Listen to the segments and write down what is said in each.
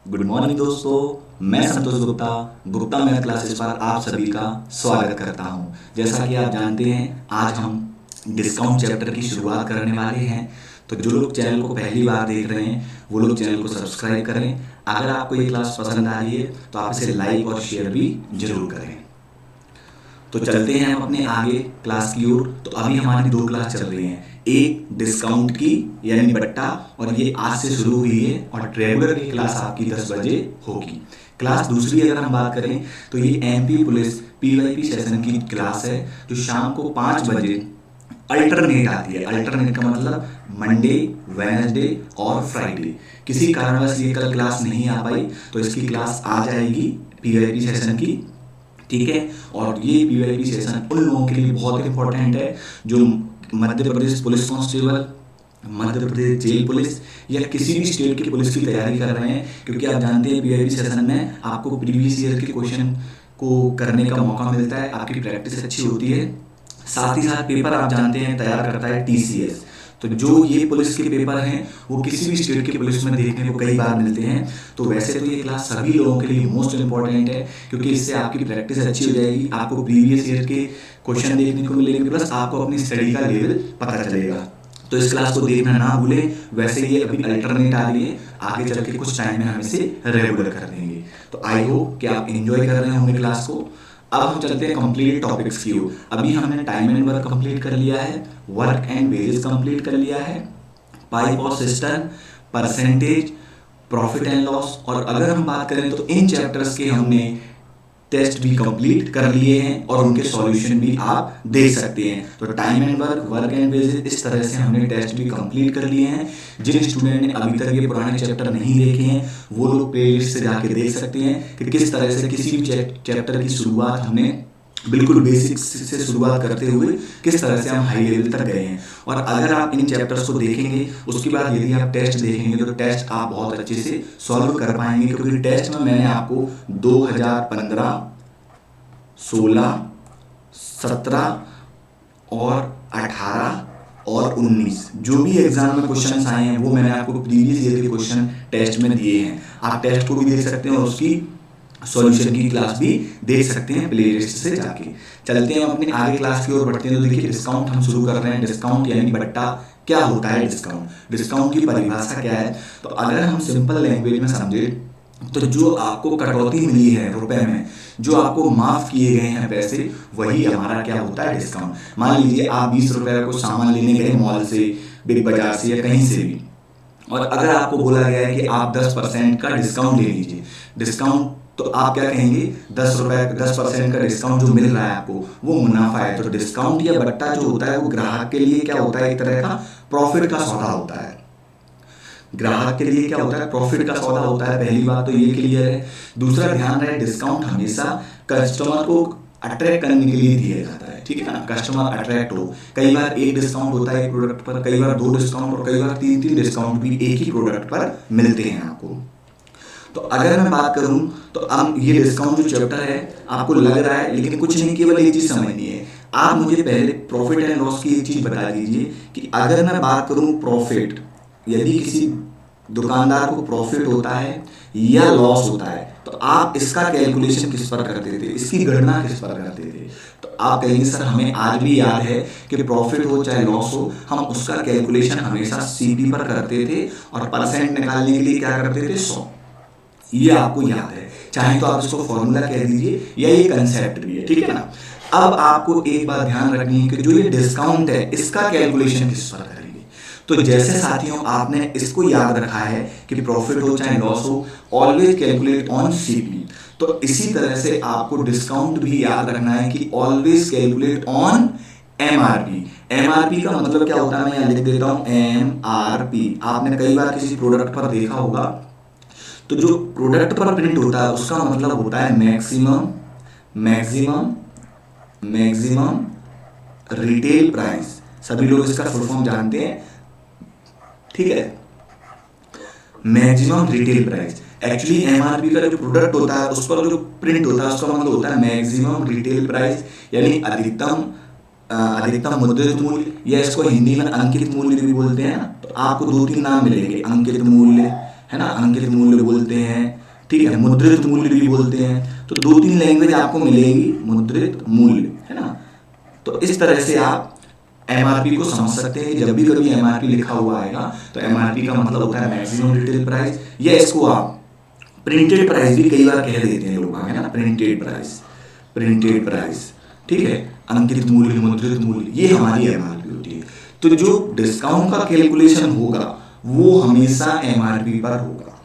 Good morning दोस्तों। मैं संतोष Gupta Gupta math classes पर आप सभी का स्वागत करता हूं। जैसा कि आप जानते हैं, आज हम डिस्काउंट चैप्टर की शुरुआत करने वाले हैं। तो जो लोग चैनल को पहली बार देख रहे हैं वो लोग चैनल को सब्सक्राइब करें। अगर आपको ये क्लास पसंद आ रही है तो आप इसे लाइक और शेयर भी जरूर करें। तो चलते हैं हम अपने आगे क्लास की ओर। तो अभी हमारी दो क्लास चल रही हैं, एक डिस्काउंट की यानी बट्टा, और ये आज से शुरू हुई है और रेगुलर की क्लास आपकी 10 बजे होगी। क्लास दूसरी अगर हम बात करें तो ये एमपी पुलिस पीवाईपी सेशन की क्लास है जो शाम को 5 बजे अल्टरनेट आती है। अल्टरनेट का मतलब मंडे, वेनसडे और फ्राइडे। किसी कारणवश ये कल क्लास नहीं आ पाई तो इसकी क्लास आ जाएगी पीवाईपी सेशन की, ठीक है। और ये पीवाईपी सेशन उन लोगों के लिए बहुत इंपॉर्टेंट है जो Madhya Pradesh police constable, Madhya Pradesh jail police या किसी भी स्टेट की पुलिस की तैयारी कर रहे हैं। क्योंकि आप जानते हैं पीवाईपी सेशन में आपको प्रीवियस ईयर के क्वेश्चन को करने का मौका मिलता है, आपकी प्रैक्टिस अच्छी होती है। साथ ही साथ पेपर आप जानते हैं तैयार करता है टीसीएस। तो जो ये पुलिस के पेपर हैं वो किसी भी स्टेट की पुलिस में देखने को कई बार मिलते हैं। तो वैसे तो ये क्लास सभी लोगों के लिए मोस्ट इंपॉर्टेंट है क्योंकि इससे आपकी प्रैक्टिस अच्छी हो जाएगी, आपको प्रीवियस ईयर के क्वेश्चन देखने को मिलेंगे, प्लस आपको अपनी स्टडी का लेवल पता चलेगा। तो इस क्लास को देखना ना भूलें। वैसे ये अभी अल्टरनेट आ रही है, आगे चल के कुछ टाइम में हम इसे रेगुलर कर देंगे। तो आई होप कि आप एंजॉय कर रहे होंगे क्लास को। अब हम चलते हैं कंप्लीट टॉपिक्स की ओर। अभी हमने टाइम एंड वर्क कंप्लीट कर लिया है, वर्क एंड वेजेस कंप्लीट कर लिया है, पाइप और system, percentage, profit and loss. और अगर हम बात करें तो इन चैप्टर्स के हमने टेस्ट भी कंप्लीट कर लिए हैं और उनके सॉल्यूशन भी आप देख सकते हैं। तो time and work, work and wages, इस तरह से हमने टेस्ट भी कंप्लीट कर लिए हैं। जिन स्टूडेंट ने अभी तक ये पुराने चैप्टर नहीं देखे हैं वो लोग प्लेलिस्ट से जाके देख सकते हैं कि किस तरह से किसी भी चैप्टर की शुरुआत हमने बिल्कुल बेसिक से शुरुआत करते हुए किस तरह से हम हाई लेवल तक गए हैं। और अगर आप इन चैप्टर्स को देखेंगे उसके बाद यदि आप टेस्ट देखेंगे तो टेस्ट आप बहुत अच्छे से सॉल्व कर पाएंगे। क्योंकि टेस्ट में मैंने आपको 2015, 16, 17 और 18 और 19 जो भी एग्जाम में क्वेश्चन आए हैं वो मैंने आपको प्रीवियस ईयर के क्वेश्चन टेस्ट में दिए हैं। आप टेस्ट को भी देख सकते हैं और उसकी सॉल्यूशन की क्लास भी देख सकते हैं प्लेलिस्ट से जाके। चलते हैं हम अपनी आगे क्लास की ओर बढ़ते हैं। तो देखिए डिस्काउंट हम शुरू कर रहे हैं। डिस्काउंट यानी बट्टा क्या होता है? डिस्काउंट की परिभाषा क्या है? तो अगर हम सिंपल लैंग्वेज में समझे तो जो आपको कटौती मिली है रुपए में, जो आपको माफ किए गए हैं पैसे, वही हमारा क्या होता है? डिस्काउंट। मान लीजिए आप 20 रुपए को सामान लेने गए मॉल से, बिग बाजार से या कहीं से भी, और अगर आपको बोला गया है कि आप 10% का डिस्काउंट ले लीजिए, डिस्काउंट, तो आप क्या कहेंगे? 10 रुपए 10% का डिस्काउंट जो मिल रहा है आपको वो मुनाफा है। तो डिस्काउंट या बट्टा जो होता है वो ग्राहक के लिए क्या होता है? एक तरह का प्रॉफिट का सौदा होता है। ग्राहक के लिए क्या होता है? प्रॉफिट का सौदा होता है। पहली बात तो ये क्लियर है। दूसरा ध्यान रहे, डिस्काउंट हमेशा कस्टमर को अट्रैक्ट करने के लिए दिया जाता है, ठीक है ना? कस्टमर अट्रैक्ट हो। कई बार एक डिस्काउंट होता है एक प्रोडक्ट पर, कई बार 2 डिस्काउंट और कई बार 3-3 डिस्काउंट भी एक ही प्रोडक्ट पर मिलते हैं आपको। तो अगर मैं बात करूं तो अब ये डिस्काउंट जो चैप्टर है आपको लग रहा है, लेकिन कुछ नहीं, केवल एक चीज समझनी है। आप मुझे पहले प्रॉफिट एंड लॉस की एक चीज बता दीजिए कि अगर मैं बात करूं प्रॉफिट, यदि किसी दुकानदार को प्रॉफिट होता है या लॉस होता है तो आप इसका कैलकुलेशन किस पर करते थे, इसकी गणना किस पर करते थे? तो आप कहेंगे सर हमें आज भी याद है कि प्रॉफिट हो चाहे लॉस हो हम उसका कैलकुलेशन हमेशा सीपी पर करते थे और परसेंट निकालने के लिए क्या करते थे? 100। ये आपको याद है, चाहे तो आप इसको फॉर्मूला कह दीजिए या ये कंसेप्ट भी है, ठीक है ना? अब आपको एक बात ध्यान रखनी है कि जो ये डिस्काउंट है इसका कैलकुलेशन किस पर करेंगे। तो जैसे साथियों आपने इसको याद रखा है कि प्रॉफिट हो चाहे लॉस हो, ऑलवेज कैलकुलेट ऑन सीपी। तो इसी तरह से आपको डिस्काउंट भी याद रखना है कि always calculate on MRP. MRP का मतलब क्या होता है? मैं यहाँ लिख देता हूँ एमआरपी। आपने कई बार किसी प्रोडक्ट पर देखा होगा तो जो प्रोडक्ट पर प्रिंट होता है उसका मतलब होता है maximum maximum maximum retail price. सभी लोग इसका फुल फॉर्म जानते हैं, ठीक है? Maximum retail price. Actually MRP का जो प्रोडक्ट होता है उस पर जो प्रिंट होता है उसका मतलब होता है मैक्सिमम रिटेल प्राइस, यानी अधिकतम मुद्रित मूल्य, या इसको हिंदी में अंकित मूल्य भी बोलते हैं ना। तो आपको 2-3 नाम मिलेंगे, अंकित मूल्य है ना, अंकित मूल्य बोलते हैं, ठीक है, मुद्रित मूल्य भी बोलते हैं। तो 2-3 लैंग्वेज आपको मिलेगी मुद्रित मूल्य, है ना। तो इस तरह से आप एमआरपी को समझ सकते हैं। जब भी कभी एमआरपी लिखा हुआ आएगा तो एमआरपी का मतलब होता है मैक्सिमम रिटेल प्राइस, या इसको आप प्रिंटेड प्राइस भी कई बार कह देते हैं लोग, है ना, प्रिंटेड प्राइस, प्रिंटेड प्राइस, ठीक है। अंकित मूल्य, मुद्रित मूल्य, ये हमारी एमआरपी होती है। तो जो डिस्काउंट का कैलकुलेशन होगा वो हमेशा एमआरपी पर होगा।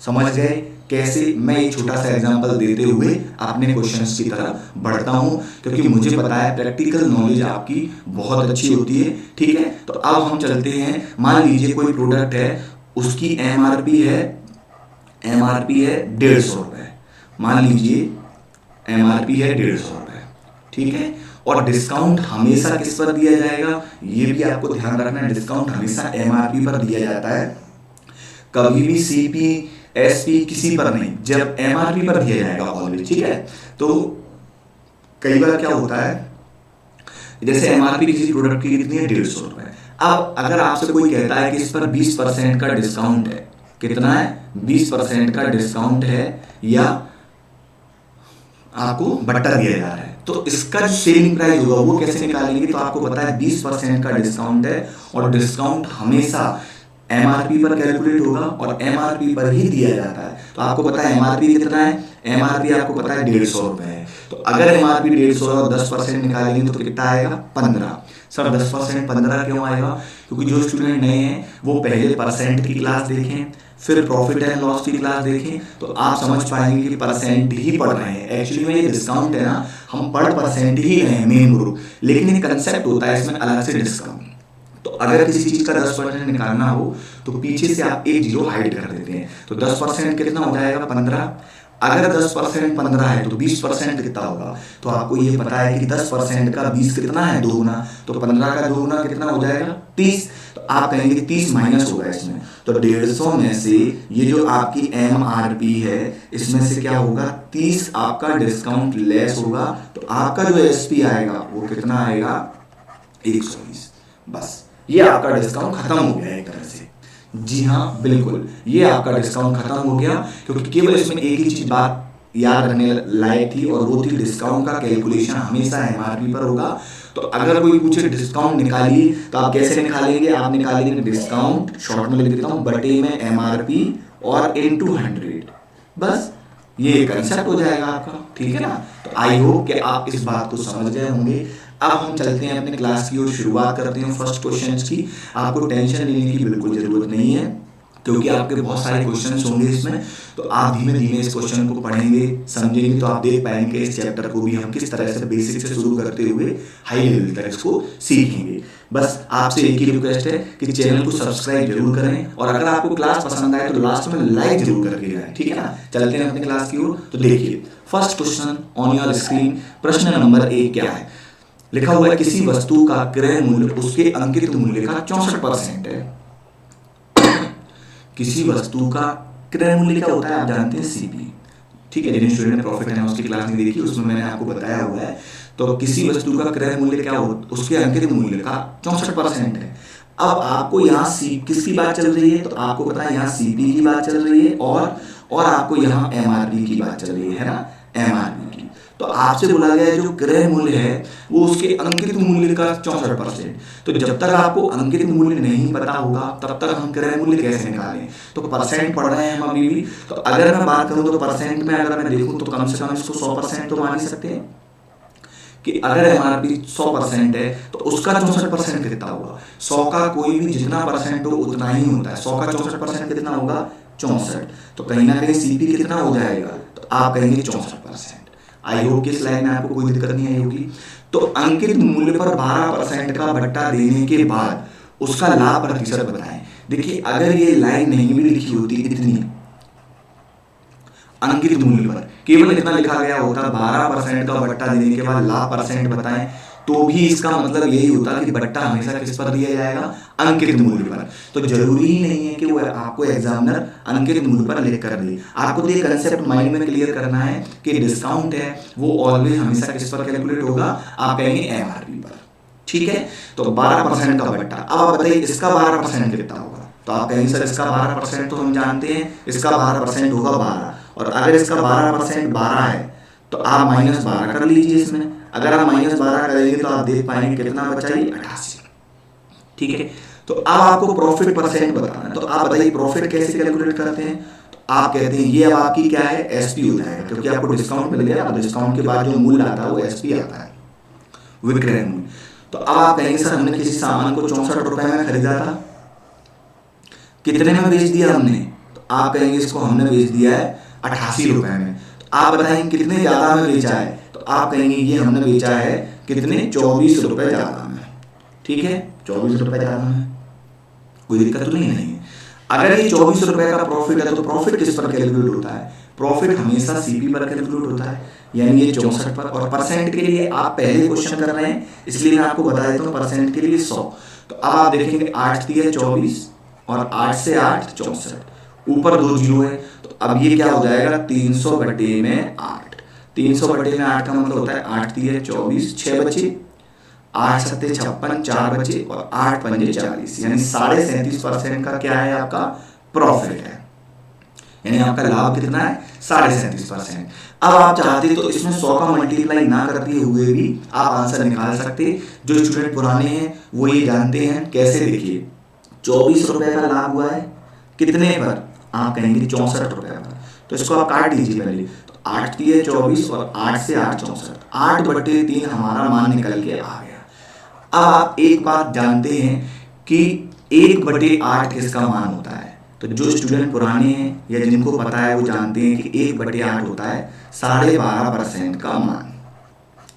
समझ गए कैसे? मैं एक छोटा सा एग्जांपल देते हुए अपने क्वेश्चंस की तरफ बढ़ता हूं, क्योंकि मुझे पता है प्रैक्टिकल नॉलेज आपकी बहुत अच्छी होती है, ठीक है। तो अब हम चलते हैं, मान लीजिए कोई प्रोडक्ट है, उसकी एमआरपी है 150 रुपये, मान लीजिए एमआरपी है 150 रुपये, ठीक है। और डिस्काउंट हमेशा किस पर दिया जाएगा, ये भी आपको ध्यान रखना है, डिस्काउंट हमेशा एमआरपी पर दिया जाता है, कभी भी सीपी एसपी किसी पर नहीं, जब एमआरपी पर दिया जाएगा ऑलवेज, ठीक है। तो कई बार क्या होता है, जैसे एमआरपी किसी प्रोडक्ट की कितनी है 150 रुपये। अब अगर आपसे कोई कहता है कि इस पर 20% का डिस्काउंट है, कितना है 20% का डिस्काउंट है, या आपको बट्टा दिया जा रहा है, तो इसका जो सेलिंग प्राइस होगा वो कैसे निकालेंगे? तो आपको पता है 20% का डिस्काउंट है और डिस्काउंट हमेशा एमआरपी पर कैलकुलेट होगा और एमआरपी पर ही दिया जाता है। तो आपको पता है एमआरपी कितना है, एमआरपी आपको पता है 150 रुपये है। तो अगर एमआरपी 150 और 10% निकालेंगे तो कितना आएगा 15। सर 10% 15 क्यों आएगा? क्योंकि जो स्टूडेंट नए हैं वो पहले परसेंट की क्लास देखें, फिर प्रॉफिट एंड लॉस की क्लास देखें, तो आप समझ पाएंगे कि परसेंट ही पढ़ रहे हैं। एक्चुअली में ये डिस्काउंट है ना, हम पढ़ परसेंट ही रहे हैं मेन ग्रुप, लेकिन एक कंसेप्ट होता है इसमें अलग से डिस्काउंट। तो अगर किसी चीज का 10% निकालना हो तो पीछे से आप एक जीरो हाइड कर देते हैं, तो 10% कितना हो जाएगा 15। अगर 10% 15 है तो 20% कितना होगा? तो आपको ये पता है कि 10% का 20 कितना है, 2 गुना, तो 15 का 2 गुना कितना हो जाएगा 30। तो आप कहेंगे 30 माइनस होगा इसमें, तो 150 में से ये जो आपकी एमआरपी है इसमें से क्या होगा 30 आपका डिस्काउंट लेस होगा, तो आपका जो एसपी आएगा वो कितना आएगा 120। बस ये आपका डिस्काउंट खत्म हो गया एक तरह से। जी हाँ बिल्कुल, ये आपका डिस्काउंट खत्म हो गया, क्योंकि केवल इसमें एक ही चीज बात याद रखने लायक थी और वो थी डिस्काउंट का कैलकुलेशन हमेशा एमआरपी पर होगा। तो अगर कोई पूछे डिस्काउंट निकालिए तो आप कैसे निकालेंगे? आप निकालेंगे डिस्काउंट, शॉर्ट में लिख देता हूँ, बटे में एमआरपी और इनटू 100, बस ये कंसेप्ट हो जाएगा आपका, ठीक है ना। तो आई होप कि आप इस बात को समझ गए होंगे। अब हम चलते हैं अपने क्लास की और शुरुआत करते हैं फर्स्ट क्वेश्चन की। आपको टेंशन लेने की बिल्कुल जरूरत नहीं है, क्योंकि आपके बहुत सारे क्वेश्चंस होंगे इसमें, तो आप धीमे धीमे इस क्वेश्चन को पढ़ेंगे समझेंगे तो आप देख पाएंगे इस चैप्टर को भी हम किस तरह से बेसिक से शुरू करते हुए हाई लेवल तक इसको सीखेंगे। बस आपसे एक ही रिक्वेस्ट है कि चैनल को सब्सक्राइब जरूर करें, और अगर आपको क्लास पसंद आए तो लास्ट में लाइक जरूर करके जाएं, ठीक है ना। चलते हैं अपनी क्लास की ओर। तो देखिए first question on your screen, प्रश्न नंबर 1 क्या है? लिखा हुआ है किसी वस्तु का क्रय मूल्य उसके अंकित मूल्य का 64% है। किसी वस्तु का क्रय मूल्य क्या होता है आप जानते हैं, सीपी, ठीक है। जिन स्टूडेंट ने प्रॉफिट एंड लॉस की क्लास नहीं देखी उसमें मैंने आपको बताया हुआ है। तो किसी वस्तु का क्रय मूल्य क्या होता है, उसके अंकित मूल्य का 64% है। अब आपको यहाँ किसकी बात चल रही है? तो आपको पता है यहाँ सीपी की बात चल रही है और आपको यहाँ एमआरपी की बात चल रही है ना, एमआरपी की। तो आपसे बोला गया है जो क्रय मूल्य है वो उसके अंकित मूल्य का 64%। तो जब तक आपको अंकित मूल्य नहीं पता होगा तब तक हम क्रय मूल्य कैसे निकालें? तो परसेंट पढ़ रहे हैं हम अभी भी, तो अगर मैं बात करूं तो परसेंट में अगर मैं देखूं तो कम से कम इसको 100% तो मान ही सकते हैं कि अगर एमआरपी 100% है तो उसका 64% कितना होगा? 100 का कोई भी जितना परसेंट हो उतना ही होता है, 100 का 64% कितना होगा 64। तो कहीं ना कहीं सीपी कितना हो जाएगा? तो आप कहेंगे 64%। आई होप कि इस लाइन में आपको कोई दिक्कत नहीं आई होगी। तो अंकित मूल्य पर 12% का भट्टा देने के बाद उसका लाभ प्रतिशत बताएं। देखिए अगर ये लाइन नहीं भी लिखी होती इतनी, अंकित मूल्य पर केवल इतना लिखा गया होता 12% का भट्टा देने के बाद लाभ परसेंट बताएं, तो भी इसका मतलब यही होता कि भट्टा हमेशा किस पर दिया जाएगा, अंकित मूल्य पर। तो जरूरी ही नहीं है कि वो आपको एग्जामिनर अंकित मूल्य पर लिख कर दे, आपको तो ये कंसेप्ट माइंड में क्लियर करना है कि डिस्काउंट है वो ऑलवेज हमेशा किस पर कैलकुलेट होगा, आप कहेंगे एमआरपी पर, ठीक है। तो 12% का भट्टा, अब आप बताइए इसका 12% कितना होगा? तो तो आप कहेंगे सर इसका 12% तो हम जानते हैं, इसका 12% होगा 12, और अगर इसका 12% 12 है तो आप -12 कर लीजिए इसमें। अगर आप -12 करेंगे तो आप देख पाएंगे कितना बचा, ये 88। ठीक है, तो अब आपको प्रॉफिट परसेंट बताना है। तो आप बताइए प्रॉफिट कैसे कैलकुलेट करते हैं। तो आप कहते हैं ये अब आपकी क्या है, एसपी हो जाएगा, क्योंकि आपको डिस्काउंट मिल गया, तो डिस्काउंट के बाद जो मूल्य आता है वो एसपी आता है, विक्रय मूल्य। तो अब आप कहेंगे सर हमने किसी सामान को 64 रुपए में खरीदा था, कितने में बेच दिया हमने। तो आप कहेंगे इसको हमने बेच दिया है 88 रुपए में। तो आप बताएंगे कितने ज्यादा में बेचा है। तो आप कहेंगे ये हमने बेचा है कितने, 24 रुपए ज्यादा में। ठीक है, 24 रुपए ज्यादा में, कोई दिक्कत तो नहीं है। अगर ये 24 रुपए का प्रॉफिट है तो प्रॉफिट किस पर कैलकुलेट होता है, प्रॉफिट हमेशा सीपी पर कैलकुलेट होता है, यानी ये 64 पर। और परसेंट के लिए आप पहले क्वेश्चन कर रहे हैं इसलिए मैं आपको बता देता हूँ, परसेंट के लिए 100। तो अब आप देखेंगे 8 दिया 24 और 8 से 8 64, ऊपर 2 जीरो है। तो अब ये क्या हो जाएगा, 300 बटे में 8। 300 बटे में 8 का मतलब होता है 8 दिया 24, 6 बचे, 8 सत्ते 56, 4 बचे और 8 पंजे 40, यानी 37.5% का क्या है आपका प्रॉफिट है, यानी आपका लाभ कितना है, 37.5%। अब आप चाहते तो इसमें 100 का मल्टीप्लाई ना करते हुए भी आप आंसर निकाल सकते। जो स्टूडेंट पुराने हैं वो ये जानते हैं कैसे। देखिए 24 रुपए का लाभ हुआ है कितने पर, आप कहेंगे 64 रुपए पर। तो इसको आप काट दीजिए पहले। तो 8 दिए 24 और 8 से 8 64, 8 बटे 3 हमारा मान निकल के आ गया। अब आप एक बात जानते हैं कि 1 बटे 8 किसका मान होता है। तो जो स्टूडेंट पुराने हैं या जिनको पता है वो जानते हैं कि 1 बटे 8 होता है 12.5% का मान।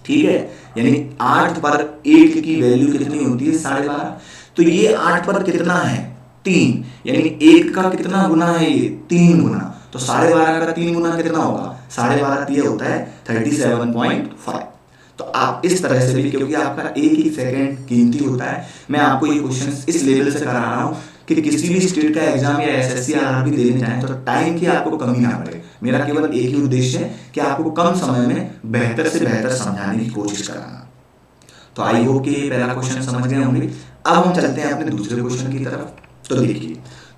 ठीक है, यानी 8 पर 1 की वैल्यू कितनी होती है, 12.5। तो ये 8 पर कितना है, 3, यानी 1 का कितना गुना है, ये 3 गुना। तो 12.5 का 3 गुना कितना होगा, 12.5 ये होता है 37.5। तो आप इस तरह से भी, क्योंकि आपका एक ही सेकंड कीमती होता है, मैं आपको ये क्वेश्चन इस लेवल से करा रहा हूँ कि किसी भी स्टेट का एग्जाम या एसएससी आरआरबी देने जाएं तो टाइम की आपको कमी ना पड़े। मेरा केवल एक ही उद्देश्य है कि आपको कम समय में बेहतर से बेहतर समझाने की कोशिश कराना। तो आई होप कि पहला क्वेश्चन समझ गए होंगे। अब हम चलते हैं अपने दूसरे क्वेश्चन की तरफ। तो देखिए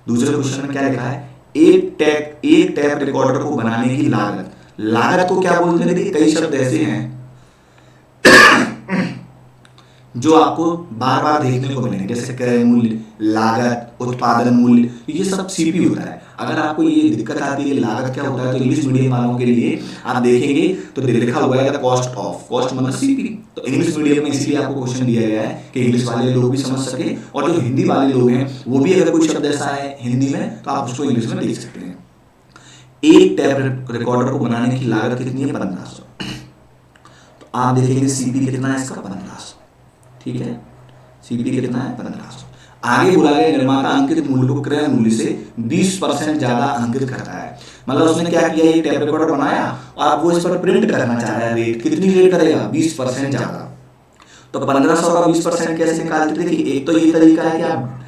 दूसरे क्वेश्चन में क्या लिखा है, एक टैप रिकॉर्डर को बनाने की लागत को क्या बोलते हैं। देखिए कई शब्द ऐसे हैं जो आपको बार बार देखने को मिलेंगे, जैसे क्रय मूल्य, लागत, उत्पादन मूल्य, ये सब सीपी होता है। अगर आपको ये दिक्कत आती है लागत क्या होता है, तो इंग्लिश मीडियम वालों के लिए आप देखेंगे तो लिखा हुआ है कॉस्ट ऑफ, कॉस्ट मतलब सीपी। तो इंग्लिश मीडियम में इसलिए आपको क्वेश्चन दिया गया है कि इंग्लिश वाले लोग भी समझ सके, और जो हिंदी वाले लोग हैं वो भी अगर कोई शब्द ऐसा है हिंदी में तो आप उसको इंग्लिश में देख सकते हैं। एक टैप रिकॉर्डर को बनाने की लागत कितनी है, 1500। तो आप देखेंगे सीपी कितना है इसका, 1500। ठीक है, सीपी कितना है, 1500। आगे बोला गया निर्माता अंकित मूल्य को क्रय मूल्य से 20% ज्यादा अंकित करता है। मतलब उसने क्या किया, ये टैप रिकॉर्डर बनाया और अब वो इस पर प्रिंट करना चाह रहा है, रेट कितनी रेट करेगा, 20% ज्यादा। तो 1500 का 20% कैसे निकालते थे, कि एक तो ये तरीका है कि आप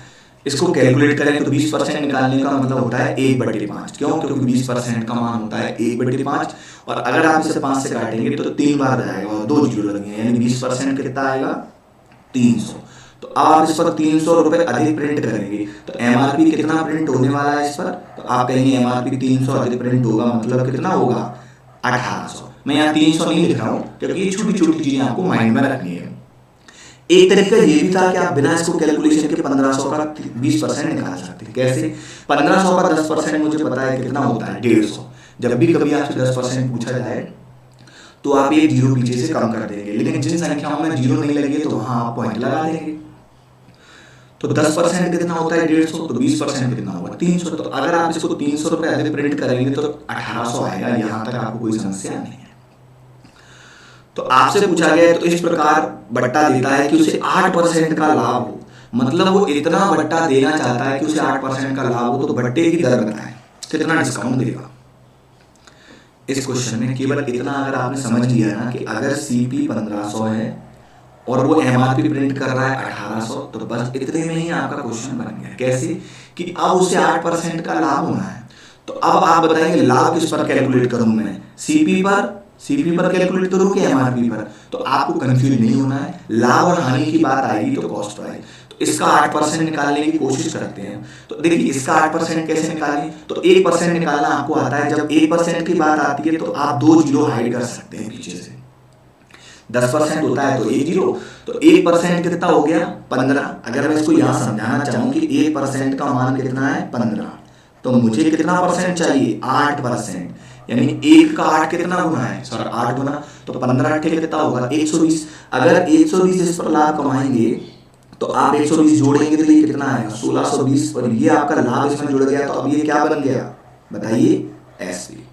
इसको कैलकुलेट करें तो 20% निकालने का मतलब होता है 1/5। क्यों, क्योंकि 20% का मान होता है 1/5, और अगर आप इसे 5 से काटेंगे तो 3 बार जाएगा और 2 जीरो लगेंगे, यानी 20% कितना आएगा, 300। तो आप इस पर 300 रुपए अधिक प्रिंट करेंगे तो एमआरपी कितना प्रिंट होने वाला है इस पर। तो आप कहेंगे एमआरपी 300 अधिक प्रिंट होगा, मतलब कितना होगा, 1800। मैं यहाँ 300 नहीं लिख रहा हूँ क्योंकि ये छोटी छोटी चीजें आपको माइंड में रखनी है। एक तरीका ये भी था कि आप बिना इसको कैलकुलेशन के 1500 का 20% निकाल सकते हैं। कैसे, 1500 का 10% मुझे पता है कितना होता है, 150। जब भी कभी आपसे 10% पूछा जाए तो आप एक जीरो पीछे से कम कर देंगे, लेकिन जिन संख्याओं में जीरो नहीं लगे तो वहां आप पॉइंट लगा देंगे। तो 10% कितना होता है, 150। तो 20% कितना होगा, 300। तो अगर आप इसको 300 रुपए अधिक प्रिंट करेंगे तो 1800 आएगा। यहाँ तक आपको कोई समस्या नहीं है। तो आपसे पूछा गया तो इस प्रकार बट्टा देता है कि उसे 8% का लाभ हो, मतलब वो इतना बट्टा देना चाहता है कि उसे 8% का लाभ हो। तो बट्टे की दर बताएं, कितना डिस्काउंट देगा। इस क्वेश्चन में केवल इतना अगर आपने समझ लिया ना कि अगर सीपी 1500 है और वो एमआरपी प्रिंट कर रहा है 1800, तो बस इतने में ही आपका क्वेश्चन बन गया। कैसे, कि अब उसे 8% का लाभ होना है। तो अब आप बताएंगे लाभ किस पर कैलकुलेट करूं मैं, सीपी पर कैलकुलेट करूं कि एमआरपी पर। तो आपको कंफ्यूज नहीं होना है, लाभ और हानि की बात आएगी तो कॉस्ट पर आएगी। तो तो इसका 8% निकालने की कोशिश करते हैं। तो देखिए इसका 8% कैसे निकालें, तो 1% निकालना आपको आता है। जब 1% की बात आती है तो आप 2 जीरो हाइड कर सकते हैं पीछे से। 10% होता है तो 1 जीरो, तो 1% कितना हो गया 15। अगर मैं इसको यहाँ समझाना चाहूँ कि 1% का मान कितना है 15, तो मुझे कितना परसेंट चाहिए 8%, यानी 1 का 8 कितना गुना है सर 8 गुना, तो 15 8 कितना होगा 120। अगर 120 इस पर लाभ कमाएंगे तो आप 120 जोड़ेंगे तो ये कितना आएगा 1620, और ये आपका लाभ इसमें जुड़ गया, तो अब ये क्या बन गया बताइए एसपी।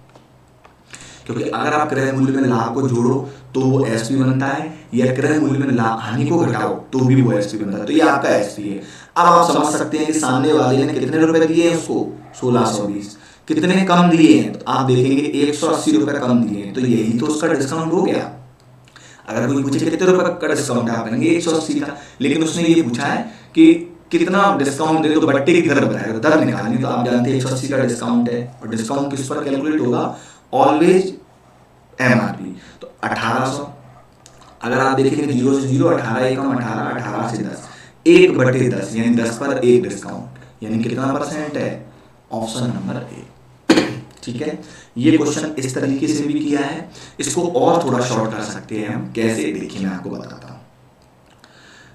क्योंकि अगर आप क्रय मूल्य में लाभ को जोड़ो तो वो एसपी बनता है, या क्रय मूल्य में लाभ हानि को घटाओ तो भी वो एसपी बनता है, तो ये आपका एसपी है। अब आप समझ सकते हैं कि सामने वाले ने कितने रुपए दिए हैं उसको 1620, कितने कम दिए हैं, तो आप देखेंगे 180 रुपए कम दिए हैं, तो यही तो उसका डिस्काउंट हो गया। अगर कोई पूछे कितने रुपए का डिस्काउंट आप करेंगे 180 का, लेकिन उसने ये पूछा है कि कितना डिस्काउंट दे, तो बट्टे की दर बताएगा, दर निकालनी, तो आप जानते हैं 180 का डिस्काउंट है, और डिस्काउंट किस पर कैलकुलेट होगा ऑलवेज एमआरपी, तो 1800। अगर आप देखेंगे 0 से 0, 18 एकम 18, 18 से 10, 1/10 यानी 10 पर 1 डिस्काउंट, यानी कितना परसेंट है ऑप्शन नंबर ए। ठीक है, ये क्वेश्चन इस तरीके से भी किया है। इसको और थोड़ा शॉर्ट कर सकते हैं हम, कैसे देखिए मैं आपको बताता हूँ।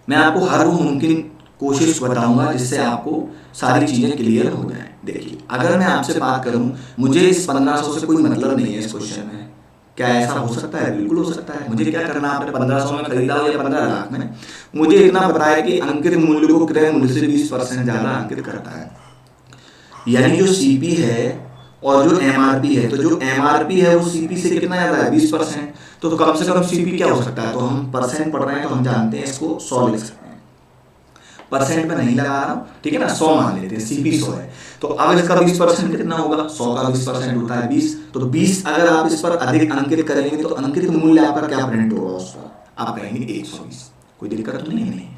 मैं आपको हर वो मुमकिन कोशिश बताऊंगा जिससे आपको सारी चीजें क्लियर हो जाए। देखिए अगर मैं आपसे बात करूं, मुझे इस 1500 से कोई मतलब नहीं है इस क्वेश्चन में, क्या ऐसा हो सकता है? बिल्कुल हो सकता है। मुझे क्या करना, आपने 1500 में खरीदा हो या 15 लाख में, मुझे इतना पता है कि अंकित मूल्य को क्रय मूल्य से 20% ज्यादा अंकित करता है, यानी जो सीपी है और जो एमआरपी है, तो जो एमआरपी है वो सीपी से कितना ज्यादा है 20%, तो कम से कम सीपी क्या हो सकता है, तो हम परसेंट पढ़ रहे हैं तो हम जानते हैं इसको 100 लिख सकते हैं, परसेंट में नहीं लगा रहा हूँ, ठीक है ना, 100 मान लेते हैं, सीपी 100 है, तो अब इसका 20% कितना होगा, 100 का 20% होता है 20, तो 20 अगर आप इस पर अधिक अंकित करेंगे तो अंकित मूल्य आपका क्या प्रिंट होगा उस पर, आप कहेंगे 120, कोई दिक्कत तो नहीं।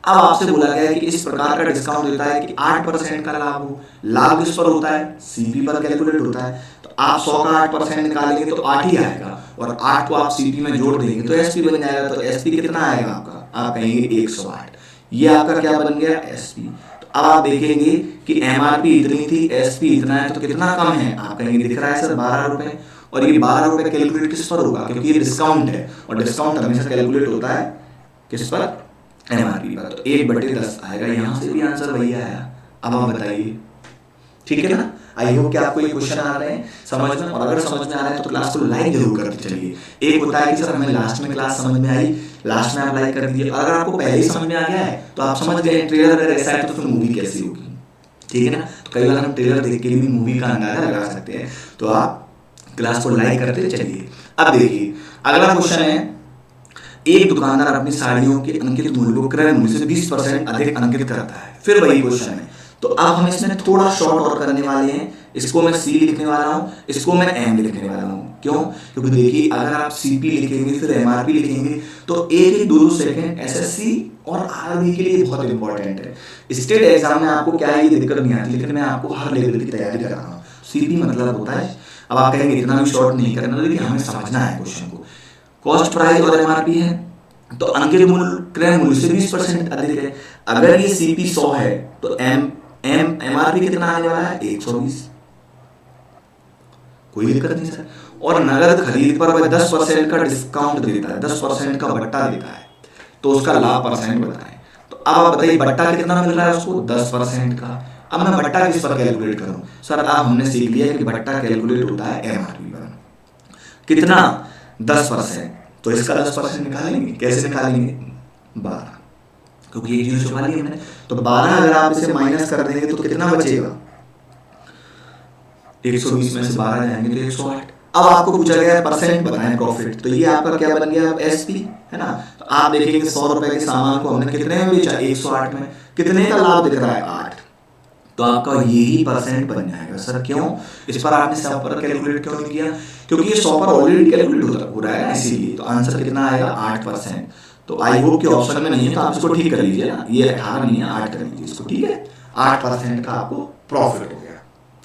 अब आपसे बोला गया है कि इस प्रकार का डिस्काउंट देता है कि 8% का लाभ हो, लाभ किस पर होता है सीपी पर कैलकुलेट होता है, तो आप 100 का 8% निकालेंगे तो 8 ही आएगा, और 8 को आप सीपी में जोड़ देंगे तो एसपी बन जाएगा, तो एसपी कितना आएगा आपका, आप कहेंगे 108, ये आपका क्या बन गया एसपी। तो अब आप देखेंगे कि एमआरपी इतनी थी, एसपी इतना है, तो कितना कम है, आप कहेंगे दिख रहा है सर 12 रुपए, और ये 12 रुपए कैलकुलेट किस पर होगा, क्योंकि ये डिस्काउंट है, और डिस्काउंट हमेशा कैलकुलेट होता है किस पर एमआरपी पर, तो 1/10 आएगा, यहाँ से भी आंसर वही आया। अब आप बताइए, ठीक है ना। आई होप कि आपको ये क्वेश्चन आ रहे हैं समझ में, और अगर समझ में आ रहा है तो क्लास को लाइक जरूर करते चलिए। एक होता है कि सर हमें लास्ट में क्लास समझ में आई, लास्ट में आप लाइक कर दीजिए, अगर आपको पहले ही समझ में आ गया है तो आप समझ गए ट्रेलर अगर ऐसा है तो फिर मूवी कैसी होगी, ठीक है ना। तो कई बार हम ट्रेलर देख के भी मूवी का अंदाजा लगा सकते हैं, तो आप क्लास को लाइक करते चलिए। अब देखिए अगला क्वेश्चन है, एक दुकानदार अपनी साड़ियों के अंकित मूल्य को क्रय मूल्य से 20% अधिक अंकित करता है, फिर वही क्वेश्चन है। तो अब हम इसमें थोड़ा शॉर्ट और करने वाले हैं, इसको मैं सी लिखने वाला हूँ, इसको मैं एम लिखने वाला हूँ। क्यों? क्योंकि देखिए अगर आप सीपी लिखेंगे फिर एमआरपी लिखेंगे तो एक एक 2 सेकंड एसएससी और आरबी के लिए बहुत इंपॉर्टेंट है। स्टेट एग्जाम में आपको क्या है ये दिक्कत नहीं आती, लेकिन मैं आपको हर लेवल की तैयारी कर रहा हूँ। सीपी मतलब होता है, अब आप कहेंगे इतना भी शॉर्ट नहीं करना, लेकिन हमें समझना है क्वेश्चन को। कॉस्ट प्राइस और एमआरपी है, तो अंकित मूल्य क्रय मूल्य से 20% अधिक है। अगर ये सीपी 100 है तो एमआरपी कितना आने वाला है 120, कोई दिक्कत नहीं सर। और नगद खरीद पर वह 10% का डिस्काउंट देता है, 10% का बट्टा देता है, तो उसका लाभ परसेंट बताएं। तो अब आप बताइए बट्टा कितना मिल रहा है उसको 10% का। अब मैं बट्टा किस पर कैलकुलेट करूं सर, अब हमने सीख लिया कि बट्टा कैलकुलेट होता है एमआरपी पर, कितना 10%, तो इसका 10% निकालेंगे, कैसे निकालेंगे 12, क्योंकि एक जीरो छुपा लिया हमने, तो 12 अगर आप इसे माइनस कर देंगे तो कितना बचेगा 120 में से 12 जाएंगे तो 108। अब आपको पूछा गया है परसेंट बताएं प्रॉफिट, तो ये आपका क्या बन गया एसपी है ना। तो आप देखेंगे 100 रुपए के सामान को हमने कितने में बेचा 108 में, कितने का लाभ दिख रहा है 8, तो आपका यही परसेंट बन जाएगा सर। क्यों? इस पर आपने 100 पर कैलकुलेट क्यों नहीं किया, क्योंकि ये 100 पर ऑलरेडी कैलकुलेट हो रहा है ना, इसीलिए। तो आंसर कितना आएगा 8%। तो आई होप के ऑप्शन में नहीं है, तो आप इसको ठीक कर लीजिए ना, ये 18 नहीं है 8 कर लीजिए इसको, ठीक है। 8% का आपको प्रॉफिट हो गया,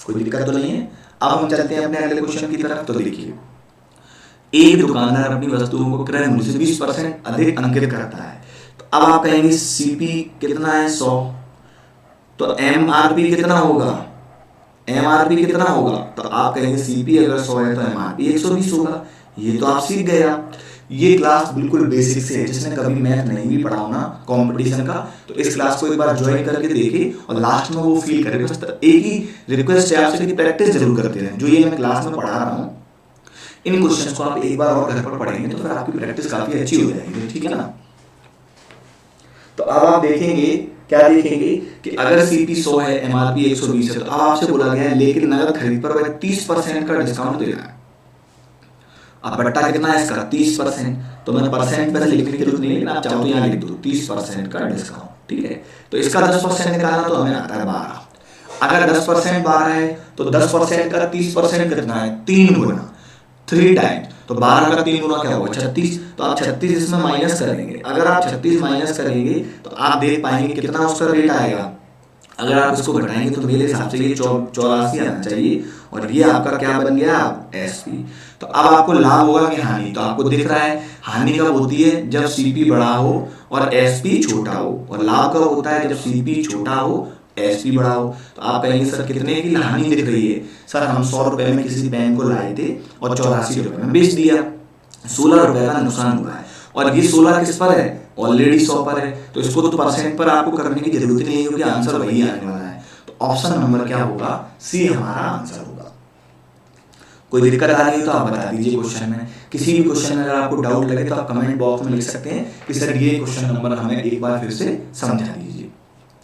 कोई दिक्कत तो नहीं है। अब हम चलते हैं अपने अगले क्वेश्चन की तरफ। तो देखिए एक दुकानदार अपनी वस्तुओं को क्रय मूल्य से 20% अधिक अंकित करता है, तो अब आप कहेंगे सीपी कितना है 100, तो एमआरपी कितना होगा, एमआरपी कितना होगा, तो आप कहेंगे सीपी अगर 100 है तो एमआरपी 120 होगा। ये तो आप सीख गए। आप ये क्लास बिल्कुल बेसिक से है, जिसने कभी मैथ नहीं भी पढ़ा हो ना कंपटीशन का, तो इस क्लास को एक बार ज्वाइन करके देखे और लास्ट में वो फील करे। बस एक ही रिक्वेस्ट है आपसे कि प्रैक्टिस जरूर करते रहें। जो ये मैं क्लास में पढ़ा रहा हूँ, इन क्वेश्चंस को आप एक बार और घर पर पढ़ेंगे तो फिर आपकी प्रैक्टिस काफी अच्छी हो जाएगी, ठीक है ना। तो अब आप देखेंगे, क्या देखेंगे कि अगर सीपी 100 है, एमआरपी 120 है, तो अब आपसे बोला गया है लेकिन नगद खरीद पर वह 30% का डिस्काउंट दे रहा है। अब बट्टा कितना है इसका 30%, तो मैं परसेंट पैसे लिखने की जरूरत नहीं है, लेकिन आप चाहो तो यहाँ लिख दो 30% का डिस्काउंट, ठीक है। तो इसका 10% निकालना तो हमें आता है 12। अगर 10% 12 है तो 10% का 30% कितना है 3 गुना, 3 टाइम्स, तो 12 का 3 गुना क्या होगा 36। तो आप 36 इसमें माइनस करेंगे। अगर आप 36 माइनस करेंगे तो आप देख पाएंगे कितना उसका रेट आएगा। अगर आप इसको घटाएंगे तो मेरे हिसाब से ये 84 आना चाहिए, और ये आपका क्या बन गया एसपी। तो अब आपको लाभ होगा कि हानि, तो आपको दिख रहा है हानि कब होती है जब सीपी बड़ा हो और एसपी छोटा हो, और लाभ कब होता है जब सीपी छोटा हो एसपी बड़ा हो। तो आप कहेंगे सर कितने की हानि दिख रही है, सर हम 100 रुपए में किसी बैंक को लाए थे और 84 रुपए में बेच दिया, 16 रुपए का नुकसान हुआ है। और ये 16 किस पर है, ऑलरेडी 100 पर है, तो इसको तो परसेंट पर आपको करने की जरूरत नहीं है क्योंकि आंसर वही आने वाला है। तो ऑप्शन नंबर क्या होगा, सी हमारा आंसर होगा। कोई दिक्कत आ रही है तो आप बता दीजिए क्वेश्चन में। किसी भी क्वेश्चन में अगर आपको डाउट लगे तो आप कमेंट बॉक्स में लिख सकते हैं कि सर ये क्वेश्चन नंबर हमें एक बार फिर से समझा दीजिए।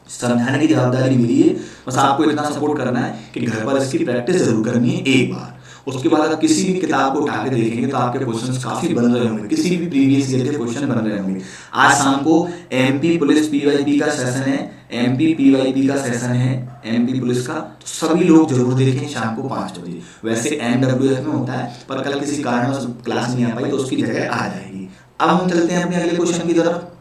समझाने की जवाबदारी मेरी है, बस आपको इतना सपोर्ट करना है कि घर पर इसकी प्रैक्टिस जरूर करनी है एक बार। उसके बाद आप किसी भी किताब को उठा के देखेंगे तो आपके क्वेश्चंस काफी बन रहे होंगे, किसी भी प्रीवियस ईयर के क्वेश्चन बन रहे होंगे। आज शाम को एमपी पुलिस पीवाईपी का सेशन है, एमपी पीवाईपी का सेशन है, एमपी पुलिस का, तो सभी लोग जरूर देखें शाम को 5 बजे। वैसे एमडब्ल्यूएफ में होता है, पर कल किसी कारण क्लास नहीं आ पाई तो उसकी जगह आ जाएगी। अब हम चलते हैं अपने अगले क्वेश्चन की तरफ।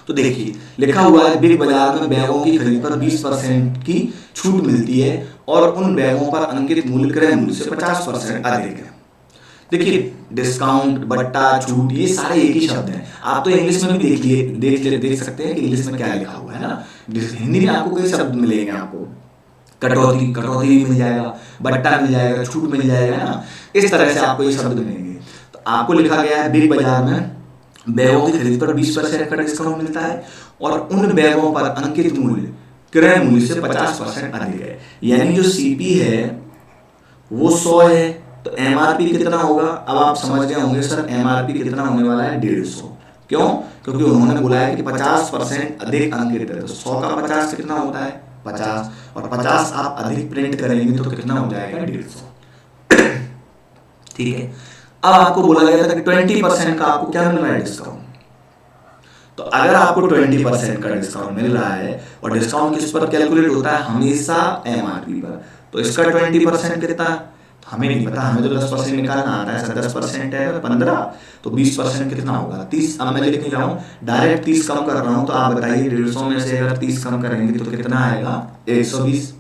तो देखिए लिखा हुआ है बिग बाजार में बैगों की खरीद पर 20% की छूट मिलती है और उन बैगों पर अंकित मूल्य क्रय मूल्य से 50% अधिक है। देखिए डिस्काउंट, बट्टा, छूट, ये सारे एक ही शब्द हैं। आप तो इंग्लिश में भी देख सकते हैं कि इंग्लिश में क्या लिखा हुआ है ना। हिंदी में आपको कई शब्द मिलेंगे, आपको कटौती, कटौती मिल जाएगा, बट्टा मिल जाएगा, छूट मिल जाएगा ना, इस तरह से आपको ये शब्द मिलेंगे। तो आपको लिखा गया है बिग बाजार में बैगों की खरीद पर 20% का डिस्काउंट मिलता है और उन बैगों पर अंकित मूल्य क्रय मूल्य से 50% अधिक है। यानी जो सीपी है वो 100 है, तो एमआरपी कितना होगा। अब आप समझ गए होंगे सर एमआरपी कितना होने वाला है 150। क्यों, क्योंकि उन्होंने बोला है कि 50% अधिक अंकित है, तो 100 का 50 कितना होता है 50, और 50 आप अधिक प्रिंट करेंगे तो कितना हो जाएगा 150। ठीक है। अब आपको बोला गया था कि 20% का आपको क्या मिल रहा है डिस्काउंट। तो अगर आपको 20% का डिस्काउंट मिल रहा है और डिस्काउंट किस पर कैलकुलेट होता है, हमेशा एमआरपी पर, तो इसका 20% कितना हमें नहीं पता, हमें तो 10% निकालना आता है। 10% है 15, तो 20% कितना होगा 30। अब मैं लिख नहीं रहा हूँ, डायरेक्ट 30 कम कर रहा हूँ। तो आप बताइए 150 में से अगर 30 कम करेंगे तो कितना आएगा 120,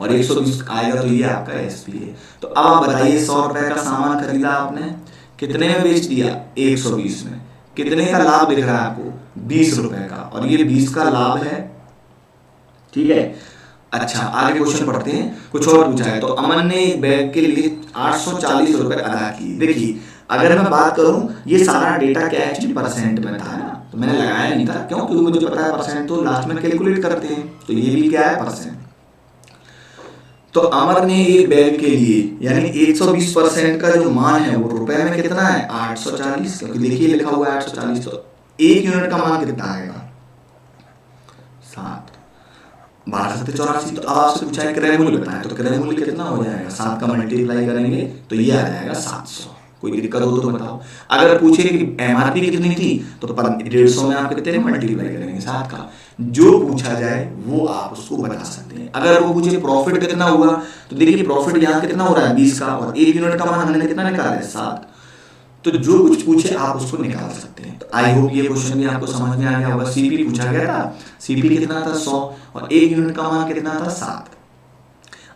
और 120 आएगा तो ये आपका एसपी है। तो अब आप बताइए 100 रुपए का सामान खरीदा आपने, कितने में बेच दिया 120 में, कितने का लाभ दिख रहा है आपको 20 रुपए का, और ये 20 का लाभ है। ठीक है, अच्छा आगे क्वेश्चन पढ़ते हैं। कुछ और पूछा है, तो अमन ने एक बैग के लिए 840 रुपए अदा किए। देखिए अगर मैं बात करूं, ये सारा डेटा क्या एक्चुअली परसेंट में था ना, तो मैंने लगाया नहीं था। क्यों, क्योंकि मुझे पता है परसेंट तो लास्ट में कैलकुलेट करते हैं, तो ये भी क्या है परसेंट। तो अमर ने एक बैग के लिए यानी 120% का जो मान है वो रुपए में कितना है 840, क्योंकि देखिए लिखा हुआ है 840, तो एक यूनिट का मान कितना आएगा 7, 12 7 84। तो अब आपसे पूछा है क्रय मूल्य बताएं, तो क्रय मूल्य कितना हो जाएगा 7 का मल्टीप्लाई करेंगे तो ये आ जाएगा 700। कोई दिक्कत हो तो बताओ। अगर पूछे कि एमआरपी कितनी थी, तो 150 में आप कितने मल्टीप्लाई करेंगे 7 का। जो पूछा जाए वो आप उसको बता सकते हैं। अगर वो पूछे प्रॉफिट कितना हुआ, तो देखिए प्रॉफिट यहाँ कितना हो रहा है 20 का, और एक यूनिट का मान हमने कितना निकाला है 7। तो जो कुछ पूछे आप उसको निकाल सकते हैं। तो आई होप ये क्वेश्चन भी आपको समझ में आ गया होगा। सीपी पूछा गया था, सीपी कितना था 100 और एक यूनिट का मान कितना था 7।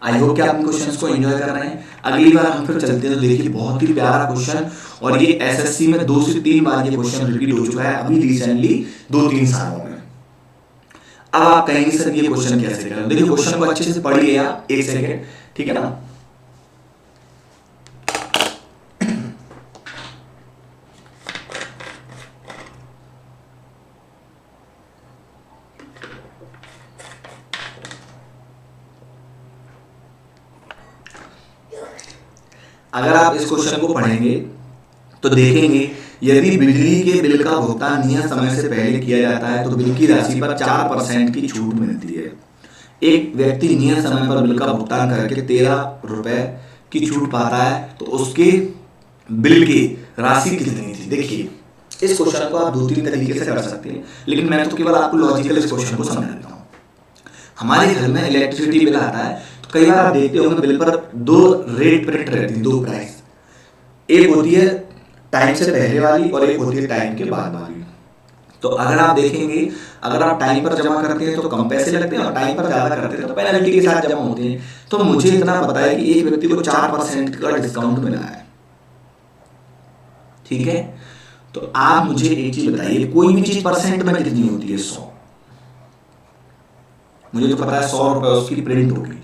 आई होप कि आप इन क्वेश्चंस को एंजॉय कर रहे हैं। अगली बार हम फिर चलते हैं। तो देखिए बहुत ही प्यारा क्वेश्चन, और ये एसएससी में 2 से 3 बार ये क्वेश्चन रिपीट हो चुका है अभी रिसेंटली 2-3 सालों में। अब आप कहेंगे सर ये क्वेश्चन कैसे करें? देखिए क्वेश्चन को अच्छे से पढ़िए आप, 1 सेकेंड, ठीक है ना। अगर आप इस क्वेश्चन को पढ़ेंगे तो देखेंगे यदि बिजली के बिल का भुगतान नियत समय से पहले किया जाता है तो बिल की राशि पर 4% की छूट मिलती है। एक व्यक्ति नियत समय पर बिल का भुगतान करके 13 रुपए की छूट पाता है, तो उसके बिल की राशि कितनी थी? देखिए इस क्वेश्चन को आप 2-3 तरीके से कर सकते हैं, लेकिन मैं तो केवल आपको लॉजिकल इस क्वेश्चन को समझा देता हूँ। हमारे घर में इलेक्ट्रिसिटी बिल आता है, तो कई बार आप देखते होंगे बिल पर 2 रेट प्रिंट रहती है, 2 प्राइस। एक होती है टाइम से पहले वाली और एक होती है टाइम के बाद वाली। तो अगर आप देखेंगे, अगर आप टाइम पर जमा करते हैं तो कम पैसे लगते हैं, और टाइम पर ज़्यादा करते हैं तो पेनल्टी के साथ जमा होते हैं। तो मुझे इतना पता है कि एक व्यक्ति को 4% का डिस्काउंट मिला है, ठीक है। तो आप मुझे एक चीज बताइए, कोई भी चीज परसेंट में कितनी होती है? 100। मुझे तो पता है 100 रुपए उसकी प्रिंट होगी।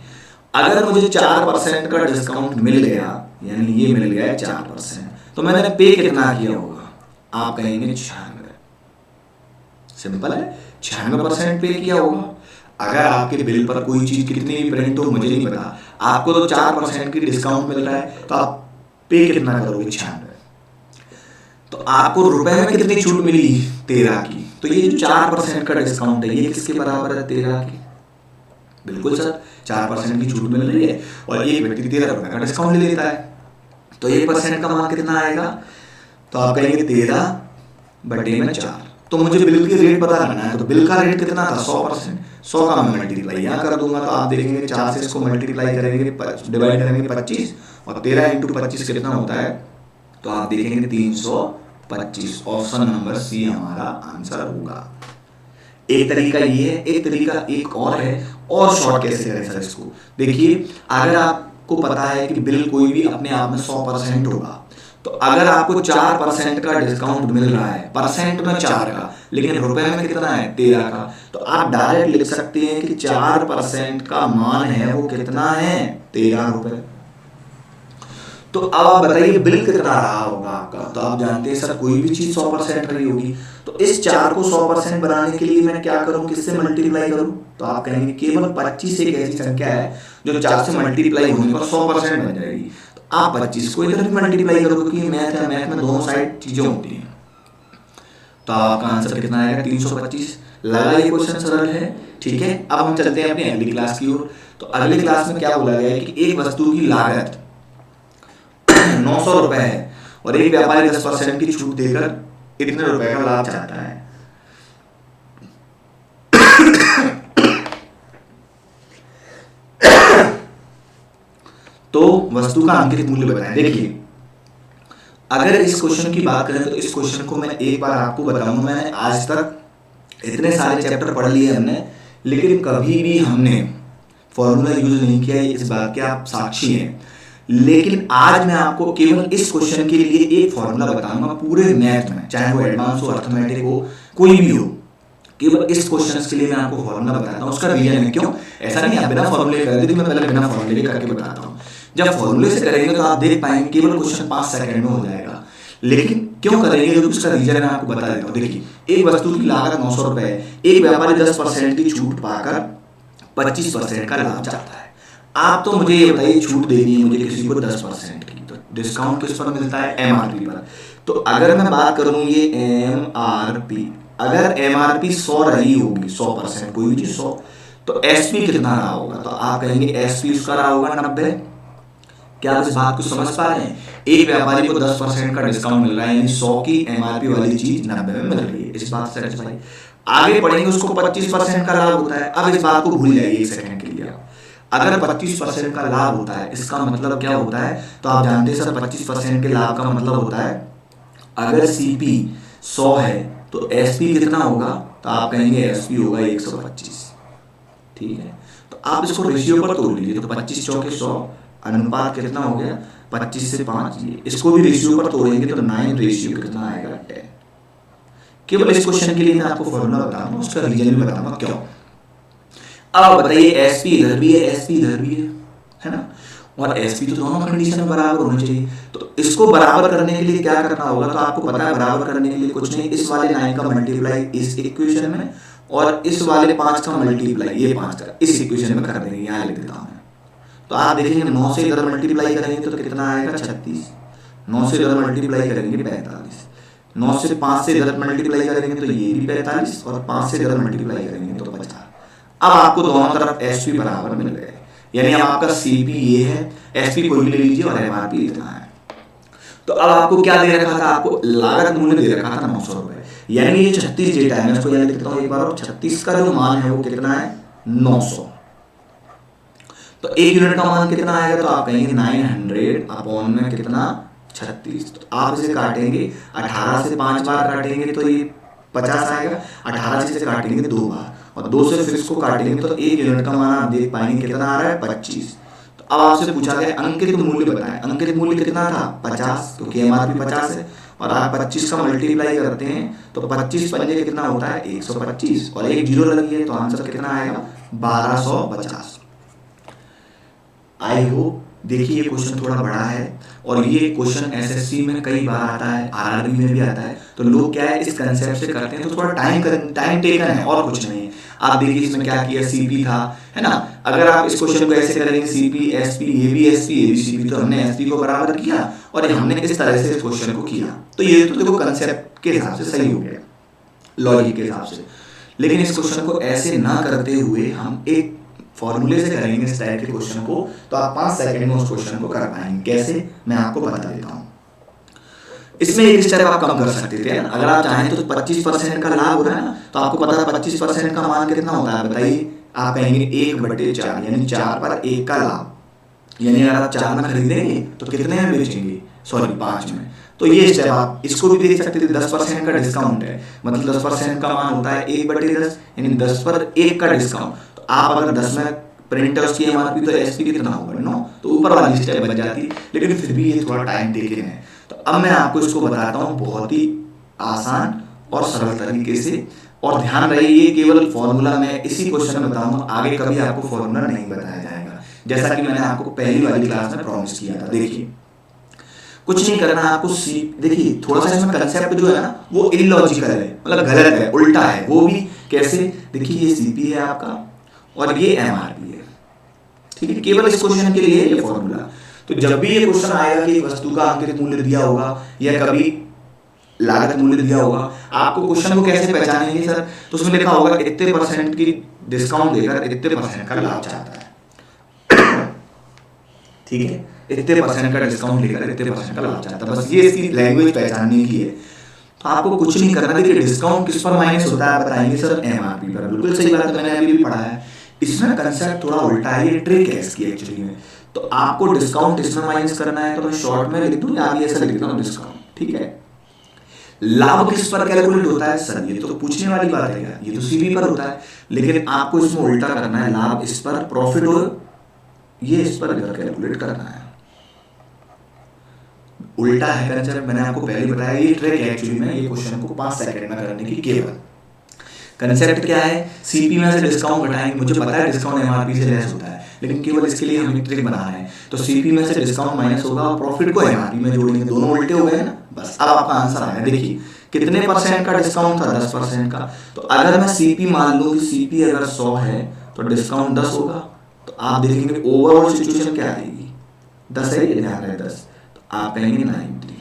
अगर मुझे 4% का डिस्काउंट मिल गया, यानी ये मिल गया 4%, तो मैंने पे कितना किया होगा? आप कहेंगे 96। सिंपल है, 96% पे किया होगा। अगर आपके बिल पर कोई चीज कितनी भी प्रिंट हो मुझे नहीं पता, आपको तो 4% की डिस्काउंट मिल रहा है, तो आप पे कितना करोगे? 96। तो आपको रुपए में कितनी छूट मिली? 13 की। तो ये जो 4% का डिस्काउंट है ये किसके बराबर है? 13 की। बिल्कुल सर, 4% की छूट मिल रही है और एक व्यक्ति 13 रुपए का डिस्काउंट ले लेता है, तो 1% का मान कितना आएगा? तो आप कहेंगे 13/4। तो मुझे बिल के रेट पता करना है, तो बिल का रेट कितना था? 100%। 100 का मैं मल्टीप्लाई यहाँ कर दूंगा, तो आप देखेंगे 4 से इसको मल्टीप्लाई करेंगे, डिवाइड करेंगे 25, और 13 × 25 कितना होता है? तो आप देखेंगे 325। ऑप्शन नंबर सी हमारा आंसर होगा। एक तरीका ये है, एक तरीका एक और है। और शॉर्ट कैसे करें सर इसको? देखिए अगर आपको पता है कि बिल कोई भी अपने आप में 100% होगा, तो अगर आपको 4% का डिस्काउंट मिल रहा है, परसेंट में 4 का, लेकिन रुपए में कितना है? 13 का, तो आप डायरेक्ट लिख सकते हैं कि 4% का मान है वो कितना है? 13 रुपए। तो अब आप बताइए बिल कितना रहा होगा आपका? तो आप जानते हैं सर कोई भी चीज 100% रही होगी, तो इस 4 को 100% बनाने के लिए मैं क्या करूं, किससे मल्टीप्लाई करूं? तो आप कहेंगे केवल 25 एक ऐसी संख्या है जो 4 से मल्टीप्लाई होने पर 100% बन जाएगी। तो आप 25 को इधर भी मल्टीप्लाई करोगे, क्योंकि मैथ है, मैथ में दोनों साइड चीजें होती हैं। तो आपका आंसर कितना आएगा? 325। लगा ये क्वेश्चन सरल है, ठीक है। अब हम चलते हैं अपनी अगली क्लास की ओर। तो अगली क्लास में क्या बोला गया है कि एक वस्तु की लागत 900 रुपए है और एक व्यापारी 10% की छूट देकर इतने रुपए का लाभ चाहता है। तो वस्तु का अंकित मूल्य बताएं। देखिए अगर इस क्वेश्चन की बात करें तो इस क्वेश्चन को मैं एक बार आपको बताऊंगा। मैंने आज तक इतने सारे चैप्टर पढ़ लिए हमने, लेकिन कभी भी हमने फॉर्मूला यूज नहीं किया, इस बात के आप साक्षी हैं। लेकिन आज मैं आपको केवल इस क्वेश्चन के लिए एक फॉर्मूला बताऊंगा पूरे मैथ में, चाहे वो एडवांस हो, अर्थमेटिक हो, कोई भी हो। केवल इस क्वेश्चन के लिए मैं आपको फॉर्मूला बताता हूँ। उसका रीजन है क्यों, ऐसा नहीं आप बिना फॉर्मूले कर देते, मैं पहले बिना फॉर्मूले करके बताता हूँ। जब फॉर्मूले से करेंगे तो आप देख पाएंगे केवल क्वेश्चन 5 सेकंड में हो जाएगा। लेकिन क्यों करेंगे, क्योंकि उसका रीजन मैं आपको बता देता हूँ। देखिए एक वस्तु की लागत 900 रुपए है, एक व्यापारी 10% की छूट पाकर 25% का लाभ चाहता है। आप तो मुझे ये बताइए छूट देनी है मुझे किसी को 10% की, तो डिस्काउंट किस पर मिलता है? एमआरपी पर। तो अगर मैं बात करूं ये एमआरपी, अगर एमआरपी 100 रही होगी, 100% कोई भी चीज 100, तो एसपी कितना रहा होगा? तो आप कहेंगे एसपी उसका रहा होगा 90। क्या आप इस बात को समझ पा रहे हैं? एक व्यापारी को 10% का डिस्काउंट मिल रहा है, यानी 100 की एमआरपी वाली चीज 90 में मिल रही है। इस बात से भाई आगे पढ़ेंगे उसको 25% का लाभ होता है। अब इस बात को भूल जाइए एक सेकंड के लिए। अगर 25% का लाभ होता है इसका मतलब क्या होता है? तो आप जानते हैं सर 25% के लाभ का मतलब होता है अगर सीपी 100 है तो एसपी कितना होगा? तो आप कहेंगे एसपी होगा 125, ठीक है। तो आप इसको रेशियो पर तोड़ लीजिए, तो 25 चौके 100 अनुपात कितना हो गया 25 से 5, ये इसको भी रेशियो पर तोड़ेंगे तो 9 रेशियो कितना आएगा 10। केवल इस क्वेश्चन के लिए मैं आपको फॉर्मूला बता रहा हूँ, उसका रीजन भी बताऊंगा क्यों। अब आप बताइए एसपी इधर भी है, एसपी इधर भी है ना, और एसपी तो दोनों कंडीशन में बराबर होने चाहिए। तो इसको बराबर करने के लिए क्या करना होगा, तो आपको पता है बराबर करने के लिए कुछ नहीं, इस वाले 9 का मल्टीप्लाई इस इक्वेशन में और इस वाले 5 का मल्टीप्लाई ये 5 का इस इक्वेशन में कर देंगे, यहाँ लिख देता हूँ। तो आप देखेंगे 9 से इधर मल्टीप्लाई करेंगे तो कितना आएगा 36, 9 से इधर मल्टीप्लाई करेंगे 45, 9 से 5 से इधर मल्टीप्लाई करेंगे तो ये भी 45 और 5 से इधर मल्टीप्लाई करेंगे तो 50। अब आपको दोनों तरफ एसपी बराबर मिल गए, यानी अब आपका सीपी ये है, एसपी कोई भी ले लीजिए और एमआरपी इतना है। तो अब आपको क्या दे रखा था, आपको लागत मूल्य दे रखा था 900 रुपए, यानी ये 36 डेटा है, मैं इसको यहाँ लिख देता हूँ एक बार और, 36 का जो मान है वो कितना है 900। तो 1 यूनिट का मान कितना आएगा, तो आप कहेंगे 900 अपॉन में कितना 36। तो आप इसे काटेंगे 18 से 5 बार काटेंगे तो ये 50 आएगा, 18 से काटेंगे 2 बार और 2 से फिर इसको काटेंगे तो 1 यूनिट का मान आप देख पाएंगे कितना आ रहा है 25। तो अब आपसे पूछा गया अंकित मूल्य बताएं, अंकित मूल्य कितना था 50, क्योंकि एमआरपी 50 है और आप 25 का मल्टीप्लाई करते हैं तो 25 पंजे कितना होता है 125 और एक जीरो लगी है तो आंसर कितना आएगा 1250। आई होप देखिए ये क्वेश्चन थोड़ा बड़ा है और ये क्वेश्चन एसएससी में कई बार आता है, आरआरबी में भी आता है, तो लोग क्या है इस कंसेप्ट से करते हैं तो थोड़ा टाइम टेकन है और कुछ नहीं है। आप देखिए इसमें क्या किया, सीपी था है ना, अगर आप इस क्वेश्चन को ऐसे करेंगे सीपी एसपी ये भी एसपी ये भी सीपी, तो हमने एसपी को बराबर किया और हमने इस तरह से इस क्वेश्चन को किया, तो ये तो देखो कंसेप्ट के हिसाब से सही हो गया, लॉजिक के हिसाब से। लेकिन इस क्वेश्चन को ऐसे ना करते हुए हम एक फॉर्मूले से करेंगे इस टाइप के क्वेश्चन को, तो आप 5 सेकंड में उस क्वेश्चन को कर पाएंगे। कैसे, मैं आपको बता देता हूँ। इसमें एक स्टेप आप कम कर सकते थे, अगर आप चाहें तो 25% का लाभ हो रहा है ना, तो आपको पता है 25% का मान कितना होता है बताइए, आप कहेंगे 1/4 यानी 4 पर 1 का लाभ, यानी अगर आप 4 में खरीदेंगे तो कितने में बेचेंगे, सॉरी 5 में। तो ये स्टेप आप इसको भी देख सकते थे, 10% का डिस्काउंट है, मतलब 10% का मान होता है 1/10 यानी 10 पर 1 का डिस्काउंट। तो आप अगर 10 में प्रिंटर्स की एमआरपी तो एसपी कितना होगा 9, तो ऊपर वाली स्टेप बच जाती, लेकिन फिर भी ये थोड़ा टाइम टेकन है। तो अब मैं आपको इसको बताता हूँ बहुत ही आसान और सरल तरीके से, और ध्यान रहे ये केवल फॉर्मूला मैं इसी क्वेश्चन में बताऊंगा, आगे कभी आपको फॉर्मूला नहीं बताया जाएगा, जैसा कि मैंने आपको पहली वाली क्लास में प्रॉमिस किया था। देखिए कुछ नहीं करना आपको, देखिए थोड़ा सा इसमें कंसेप्ट जो है ना वो इलॉजिकल है, मतलब गलत है, उल्टा है। वो भी कैसे, देखिए ये सीपी है आपका और ये एमआरपी है, ठीक है, केवल इस क्वेश्चन के लिए ये फॉर्मूला। तो जब भी ये क्वेश्चन आएगा कि वस्तु का अंकित मूल्य दिया होगा या कभी लागत मूल्य दिया होगा, आपको क्वेश्चन को कैसे पहचानेंगे सर, तो उसमें लिखा होगा इतने % की डिस्काउंट देकर इतने % का लाभ चाहता है, ठीक है, इतने % का डिस्काउंट लेकर इतने % का लाभ चाहता है, बस ये इसकी लैंग्वेज पहचानने की है। तो आपको कुछ नहीं करना, देखिए डिस्काउंट किस पर माइनस होता है बताएंगे सर, एमआरपी पर, बिल्कुल सही बात है, मैंने अभी भी पढ़ा है। इसमें कंसेप्ट थोड़ा उल्टा है, ये ट्रिक है इसकी एक्चुअली में। तो आपको डिस्काउंट इसमें माइनस करना है, तो मैं शॉर्ट में लिख दूं या आगे ऐसा लिख देता हूं डिस्काउंट, ठीक है। लाभ किस पर कैलकुलेट होता है सर, ये तो पूछने वाली बात है क्या, ये तो सीवी पर होता है, लेकिन आपको इसमें उल्टा करना है, लाभ इस पर, प्रॉफिट हो ये इस पर कैलकुलेट करना है, उल्टा है कंसेप्ट। मैंने आपको पहले बताया ये ट्रिक है एक्चुअली में, ये क्वेश्चन को 5 सेकंड में करने की केवल। कंसेप्ट क्या है, सीपी में से डिस्काउंट घटाएंगे, मुझे पता है डिस्काउंट एमआरपी से लेस होता है, लेकिन केवल इसके लिए हम ट्रिक बना रहे हैं। तो सीपी में से डिस्काउंट माइनस होगा और प्रॉफिट को एमआरपी में जोड़ेंगे, दोनों उल्टे हो गए ना, बस अब आपका आंसर आएगा। देखिए कितने % का डिस्काउंट था, 10% का। तो अगर मैं सीपी मान लूँ कि सीपी अगर 100 है तो डिस्काउंट 10 होगा, तो आप देखेंगे ओवरऑल सिचुएशन क्या आएगी, 10 है, ये ध्यान रहे 10, तो आप कहेंगे 90।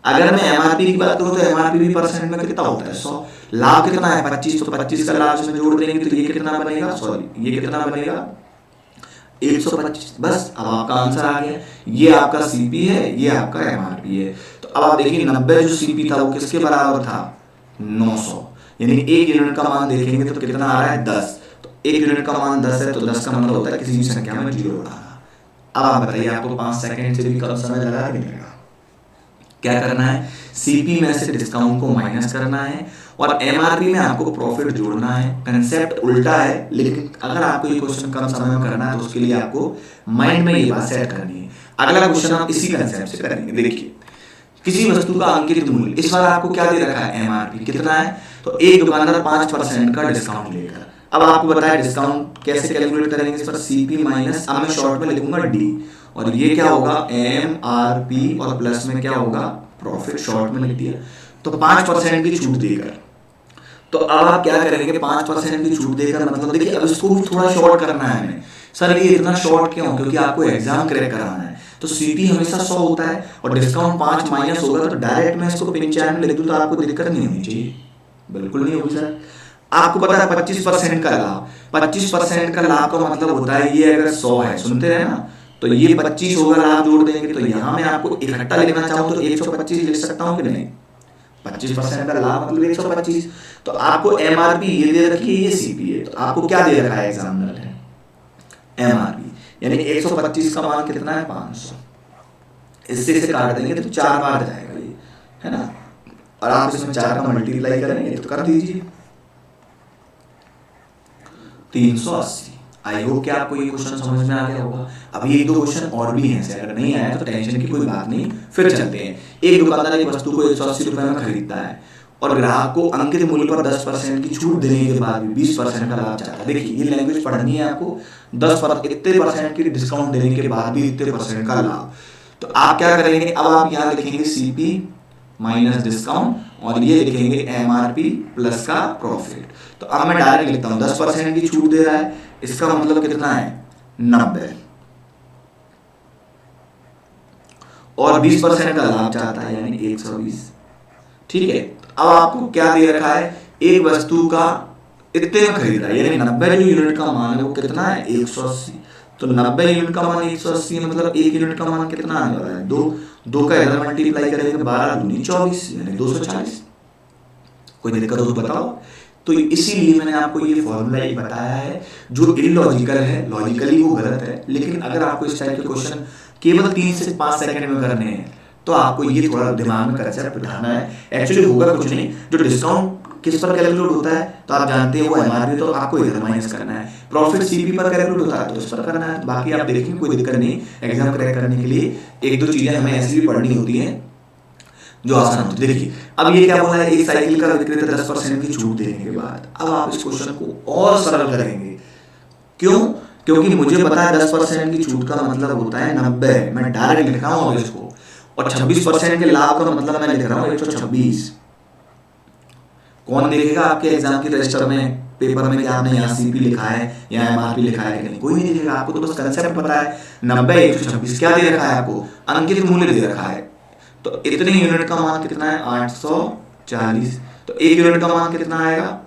अगर मैं एमआरपी की बात करूं तो एमआरपी भी % में कितना होता है 100, लाभ कितना है 25, तो 25 का लाभ इसमें जोड़ देंगे तो ये कितना बनेगा, सॉरी ये कितना बनेगा 125। बस अब आपका आंसर आ गया, ये आपका सीपी है, ये आपका एमआरपी है। तो अब आप देखिए 90 जो सीपी था वो किसके बराबर था 900, यानी 1 यूनिट का मान देखेंगे तो कितना आ रहा है 10, तो 1 यूनिट का मान 10 है तो 10 का मतलब होता है किसी भी संख्या में 0 बढ़ाना। अब आप बताइए आपको 5 सेकंड से भी कम समय लगा कि नहीं लगा, क्या करना है, सीपी में से डिस्काउंट को माइनस करना है और एमआरपी में आपको प्रॉफिट जोड़ना है। कंसेप्ट उल्टा है, लेकिन अगर आपको ये क्वेश्चन कम समय में करना है तो उसके लिए आपको माइंड में ये बात सेट करनी है। अगला क्वेश्चन आप इसी कंसेप्ट से करेंगे। देखिए, किसी वस्तु का अंकित मूल्य, इस बार आपको क्या दे रखा है, एमआरपी कितना है, तो एक दुकानदार 5% का डिस्काउंट लेकर। अब आपको बताया डिस्काउंट कैसे कैलकुलेट करेंगे, इस पर सीपी माइनस, अब मैं शॉर्ट में लिखूंगा डी, और ये क्या होगा, एमआरपी, और प्लस में क्या होगा, प्रॉफिट, शॉर्ट में लिख दिया। तो 5% की छूट देकर, तो अब आप क्या करेंगे, 5% की छूट देकर, मतलब देखिए अब इसको भी थोड़ा शॉर्ट करना है हमें। सर ये इतना शॉर्ट क्यों, क्योंकि आपको एग्जाम क्रैक कराना है, तो सीपी हमेशा 100 होता है और डिस्काउंट 5 माइनस होगा, तो डायरेक्ट मैं इसको पिन चार्ट में लिख दूं तो आपको दिक्कत नहीं होनी चाहिए, बिल्कुल नहीं होगी सर। आपको पता है 25% का लाभ, 25% का लाभ का मतलब होता है, ये अगर 100 है, सुनते हैं ना, तो ये 25 होगा, लाभ जोड़ देंगे, तो यहाँ मैं आपको इकट्ठा लिखना चाहूँ तो 125 लिख सकता हूँ कि नहीं, 25% का लाभ मतलब 125। तो आपको एमआरपी ये दे रखी है, ये सीपी है, तो आपको क्या दे रखा है एग्जामिनर है, एमआरपी, यानी 125 का मान कितना है, 500। इससे इसे काट देंगे तो 4 बार जाएगा ये, है ना, और आप इसमें 4 का मल्टीप्लाई करेंगे तो कर दीजिए 380। आई होप कि आपको ये क्वेश्चन समझ में आ गया होगा। अभी एक दो क्वेश्चन और भी हैं, अगर नहीं आया तो टेंशन की कोई बात नहीं, फिर चलते हैं। एक दुकानदार एक वस्तु को 180 रुपए में खरीदता है और ग्राहक को अंकित मूल्य पर 10% की छूट देने के बाद भी 20% का लाभ चाहता है। देखिए ये लैंग्वेज पढ़नी है आपको, 10% की डिस्काउंट देने के बाद भी इतने % का लाभ। तो आप क्या करेंगे, अब आप यहाँ लिखेंगे सीपी माइनस डिस्काउंट और ये लिखेंगे एमआरपी प्लस का प्रॉफिट। तो अब मैं डायरेक्ट लिखता हूँ 10% की छूट दे रहा है, इसका मतलब कितना है, 90, और 20% का लाभ चाहता है यानी 120। ठीक है, अब आपको क्या दे रखा है, एक वस्तु का इतने में खरीद रहा है, यानी 90 जो यूनिट का मान है वो कितना है, 180। तो 90 यूनिट का मान 180, मतलब 1 यूनिट का मान कितना आने वाला है, 2। 2 का इधर मल्टीप्लाई करेंगे, 12 दूनी 24 यानी 240। कोई दिक्कत हो तो बताओ। तो इसीलिए मैंने आपको ये फॉर्मूला एक बताया है जो इलॉजिकल है, लॉजिकली वो गलत है, लेकिन अगर आपको इस टाइप के क्वेश्चन केवल 3 से 5 सेकंड में करने हैं तो आपको ये थोड़ा दिमाग में कंसेप्ट बिठाना है। एक्चुअली होगा कुछ नहीं, जो डिस्काउंट किस पर कैलकुलेट होता है तो आप जानते हैं वो एमआरपी, तो आपको इधर माइनस करना है। प्रॉफिट सीपी पर कैलकुलेट होता है तो उस पर करना है। बाकी आप देखेंगे कोई दिक्कत नहीं, एग्जाम क्रैक करने के लिए एक दो चीजें हमें ऐसी भी पढ़नी होती हैं जो आसान होती है। देखिए अब ये क्या बोला है, एक साइकिल का विक्रेता 10% की छूट देने के बाद, अब आप इस क्वेश्चन को और सरल करेंगे। क्यों, क्योंकि मुझे पता है 10% की छूट का मतलब होता है 90, मैं डायरेक्ट लिख रहा हूँ अब इसको, और 26% के लाभ का मतलब मैं लिख रहा हूँ 126। कौन देखेगा आपके एग्जाम के रजिस्टर में, पेपर में, कि आपने यहाँ सीपी लिखा है या एमआरपी लिखा है कि नहीं, कोई नहीं देखेगा। आपको तो बस कंसेप्ट पता है, 90 126 क्या दे रखा है आपको, अंकित मूल्य दे रखा है, तो इतने यूनिट का मान कितना है, 840। तो 1 यूनिट का मान कितना आएगा,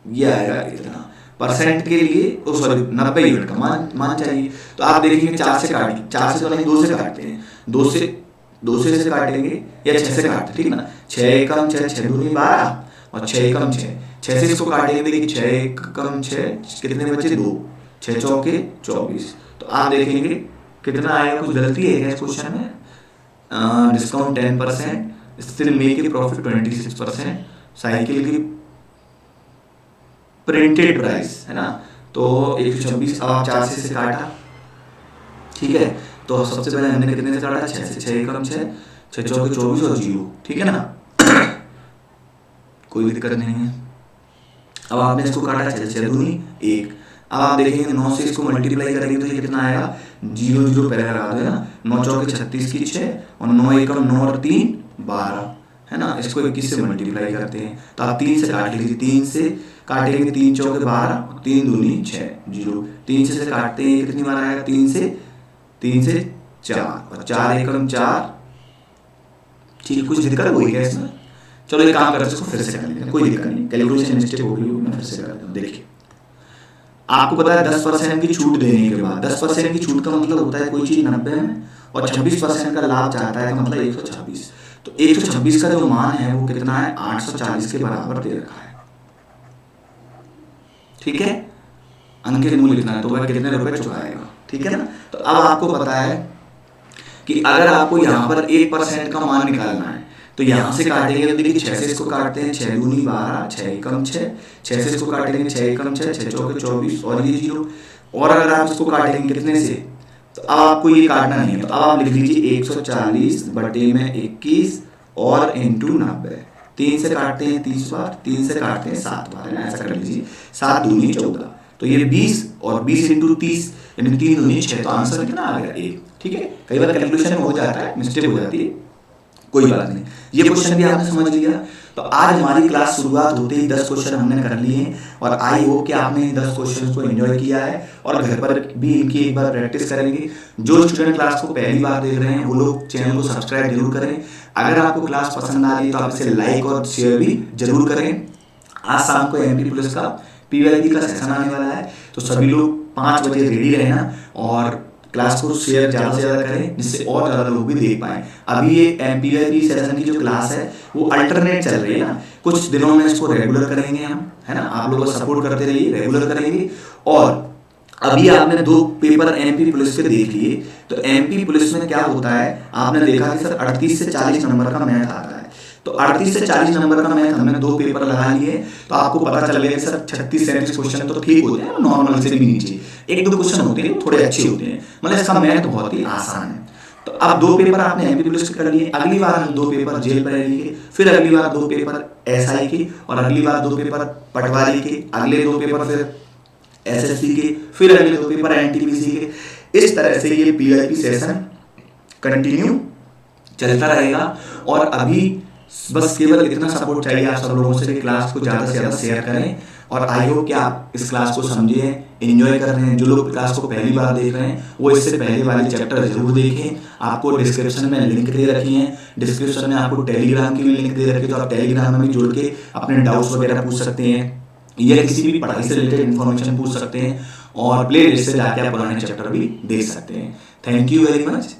ये आएगा इतना। परसेंट के लिए सॉरी 90 यूनिट का मान चाहिए। तो आप देखेंगे 4 से काट, 4 से तो नहीं 2 से काटते हैं, 2 से काटेंगे या 6 से काटते, ठीक ना, 6 कम 6, 6 दूनी 12 और 6 कम 6, 6 से इसको काटेंगे, देखिए 6 कम 6 कितने बचे, 2, 6 चौके 24। तो आप देखेंगे कितना आएगा, कुछ गलती है इस क्वेश्चन में, discount 10%, still make a profit 26%, cycle की प्रिंटेड प्राइस है ना, तो 126। अब 4 से काटा, ठीक है, तो सबसे पहले हमने कितने से काटा, 6 से, 6 कम 6, 6 चौके 24 और 0, ठीक है ना, कोई दिक्कत नहीं है। अब आपने इसको काटा 6 6 दूनी 1। अब आप देखेंगे 9 से इसको मल्टीप्लाई करेंगे तो ये कितना आएगा, 0 0 पहले लगा दो, है ना, 9 चौके 36 की 6 और 9 एकम 9 और 3 12, है ना, इसको 21 से मल्टीप्लाई करते हैं तो आप 3 से काट लीजिए, 3 से काटेंगे, 3 चौके 12, 3 दूनी 6 0, 3 से काटते हैं कितनी बार आएगा, 3 से 4 और 4 एकम 4, ठीक, कुछ दिक्कत हुई क्या इसमें, चलो एक काम करते हैं, इसको फिर से कर लेते हैं, कोई दिक्कत नहीं, कैलकुलेशन मिस्टेक हो गई, मैं फिर से कर देता हूँ। देखिए आपको पता है 10% की छूट देने के बाद, 10% की छूट का मतलब होता है कोई चीज 90 में और 26% का लाभ चाहता है, मतलब 126। तो 126 का जो मान है वो कितना है, 840 के बराबर दे रखा है, ठीक है, अंकित मूल्य कितना है तो वह कितने रुपए चुकाएगा, ठीक है ना। तो अब आपको पता है कि अगर आपको यहाँ पर 1% का मान निकालना है तो यहाँ से काटेंगे तो देखिए 6 से इसको काटते हैं, 6 दूनी 12, 6 एकम 6, 6 से इसको काटेंगे 6 एकम 6, 6 चौके 24 और ये 0। और अगर आप इसको काटेंगे कितने से, तो अब आपको ये काटना नहीं है, तो अब आप लिख लीजिए 140 बटे में 21 और इंटू 90। 3 से काटते हैं 30 बार, 3 से काटते हैं 7 बार, ऐसा कर लीजिए। 7 दूनी 14, तो ये 20 और 20 इंटू 30 यानी 3 दूनी 6, तो आंसर कितना आ गया 1। ठीक है, कई बार कैलकुलेशन में हो जाता है, मिस्टेक हो जाती है, कोई बात नहीं। ये क्वेश्चन भी आपने समझ लिया। तो आज हमारी क्लास शुरुआत होते ही 10 क्वेश्चन हमने कर लिए हैं और आई होप कि आपने इन 10 क्वेश्चन को एंजॉय किया है और घर पर भी इनकी एक बार प्रैक्टिस करेंगे। जो स्टूडेंट क्लास को पहली बार देख रहे हैं वो लोग चैनल को सब्सक्राइब जरूर करें। अगर आपको क्लास पसंद आ रही है तो आप इसे लाइक और शेयर भी जरूर करें। आज शाम को एमपी पुलिस का पीवाईबी का सेशन आने वाला है, तो सभी लोग 5 बजे रेडी रहना और क्लास को शेयर ज़्यादा से ज़्यादा करें जिससे और ज़्यादा लोग भी देख पाएँ। अभी ये एमपीवाईबी सेशन की जो क्लास है वो अल्टरनेट चल रही है ना, कुछ दिनों में इसको रेगुलर करेंगे हम, है ना। आप लोग सपोर्ट करते रहिए, रेगुलर करेंगे। और अभी आपने 2 पेपर एमपी पुलिस के देख लिए, तो एमपी पुलिस में क्या होता है, आपने देखा कि सर 38 से 40 नंबर का मैथ आता है। तो 38 से 40 नंबर का मैथ हमने 2 पेपर लगा लिए, तो आपको पता चल गया कि सर 36-37 क्वेश्चन तो ठीक होते हैं, नॉर्मल से भी नीचे 1-2 क्वेश्चन होते हैं थोड़े अच्छे होते हैं, मतलब इसका मैथ बहुत ही आसान है। तो अब 2 पेपर आपने एमपी पुलिस के कर लिए, अगली बार हम 2 पेपर जेल पहली के, फिर अगली बार 2 पेपर एसआई के, और अगली बार 2 पेपर पटवारी के, अगले 2 पेपर फिर एसएससी के, फिर अगले 2 पेपर एनटीपीसी के। इस तरह से ये पीवाईबी सेशन कंटिन्यू चलता रहेगा। और अभी बस केवल इतना सपोर्ट चाहिए आप सब लोगों से कि क्लास को ज़्यादा से ज़्यादा शेयर करें। और आई होप कि आप इस क्लास को समझें, एंजॉय कर रहे हैं। जो लोग क्लास को पहली बार देख रहे हैं वो इससे पहले वाले चैप्टर जरूर देखें। आपको डिस्क्रिप्शन में लिंक दे रखी है, डिस्क्रिप्शन में आपको टेलीग्राम की भी लिंक दे रखी है, तो आप टेलीग्राम में भी जुड़ के अपने डाउट्स वगैरह पूछ सकते हैं या किसी भी पढ़ाई से रिलेटेड इन्फॉर्मेशन पूछ सकते हैं। और प्ले लिस्ट से जाके आप पुराने चैप्टर भी देख सकते हैं। Thank you very much.